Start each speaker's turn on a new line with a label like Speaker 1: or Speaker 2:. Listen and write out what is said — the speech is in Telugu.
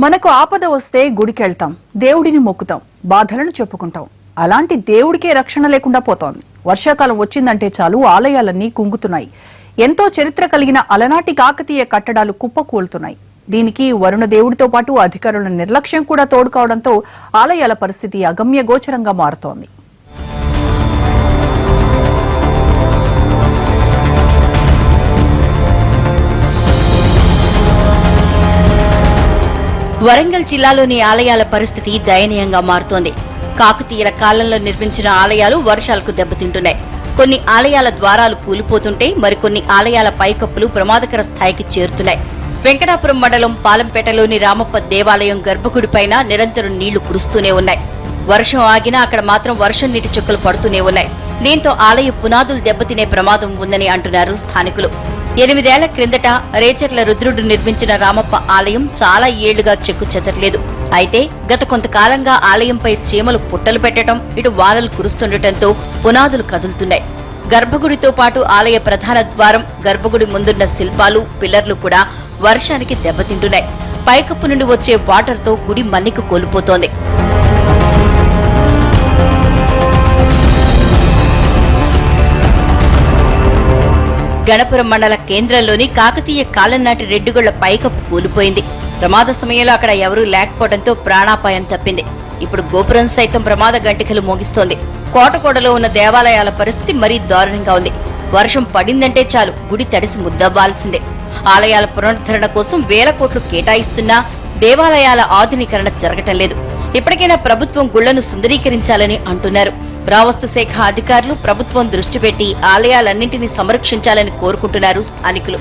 Speaker 1: మనకు ఆపద వస్తే గుడికెళ్తాం, దేవుడిని మొక్కుతాం, బాధలను చెప్పుకుంటాం. అలాంటి దేవుడికే రక్షణ లేకుండా పోతోంది. వర్షాకాలం వచ్చిందంటే చాలు ఆలయాలన్నీ కుంగుతున్నాయి. ఎంతో చరిత్ర కలిగిన అలనాటి కాకతీయ కట్టడాలు కుప్పకూలుతున్నాయి. దీనికి వరుణ దేవుడితో పాటు అధికారుల నిర్లక్ష్యం కూడా తోడు కావడంతో ఆలయాల పరిస్థితి అగమ్య గోచరంగా మారుతోంది.
Speaker 2: వరంగల్ జిల్లాలోని ఆలయాల పరిస్థితి దయనీయంగా మారుతోంది. కాకతీయుల కాలంలో నిర్మించిన ఆలయాలు వర్షాలకు దెబ్బతింటున్నాయి. కొన్ని ఆలయాల ద్వారాలు కూలిపోతుంటే మరికొన్ని ఆలయాల పైకప్పులు ప్రమాదకర స్థాయికి చేరుతున్నాయి. వెంకటాపురం మండలం పాలంపేటలోని రామప్ప దేవాలయం గర్భగుడిపైన నిరంతరం నీళ్లు కురుస్తూనే ఉన్నాయి. వర్షం ఆగినా అక్కడ మాత్రం వర్షం నీటి చుక్కలు పడుతూనే ఉన్నాయి. దీంతో ఆలయ పునాదులు దెబ్బతినే ప్రమాదం ఉందని అంటున్నారు స్థానికులు. 8 ఏళ్ల క్రిందట రేచర్ల రుద్రుడు నిర్మించిన రామప్ప ఆలయం చాలా ఏళ్లుగా చెక్కు చెదరలేదు. అయితే గత కొంతకాలంగా ఆలయంపై చీమలు పుట్టలు పెట్టడం, ఇటు వానలు కురుస్తుండటంతో పునాదులు కదులుతున్నాయి. గర్భగుడితో పాటు ఆలయ ప్రధాన ద్వారం, గర్భగుడి ముందున్న శిల్పాలు, పిల్లర్లు కూడా వర్షానికి దెబ్బతింటున్నాయి. పైకప్పు నుండి వచ్చే వాటర్తో గుడి మన్నిక కోల్పోతోంది. గణపురం మండల కేంద్రంలోని కాకతీయ కాలం నాటి రెడ్డిగొళ్ల పైకప్పు కూలిపోయింది. ప్రమాద సమయంలో అక్కడ ఎవరూ లేకపోవడంతో ప్రాణాపాయం తప్పింది. ఇప్పుడు గోపురం సైతం ప్రమాద గంటికలు మోగిస్తోంది. కోటకోడలో ఉన్న దేవాలయాల పరిస్థితి మరీ దారుణంగా ఉంది. వర్షం పడిందంటే చాలు గుడి తడిసి ముద్దవ్వాల్సిందే. ఆలయాల పునరుద్ధరణ కోసం వేల కోట్లు కేటాయిస్తున్నా దేవాలయాల ఆధునీకరణ జరగటం లేదు. ఇప్పటికైనా ప్రభుత్వం గుళ్లను సుందరీకరించాలని అంటున్నారు. పురావస్తు శాఖ అధికారులు ప్రభుత్వం దృష్టి పెట్టి ఆలయాలన్నింటినీ సంరక్షించాలని కోరుకుంటున్నారు స్థానికులు.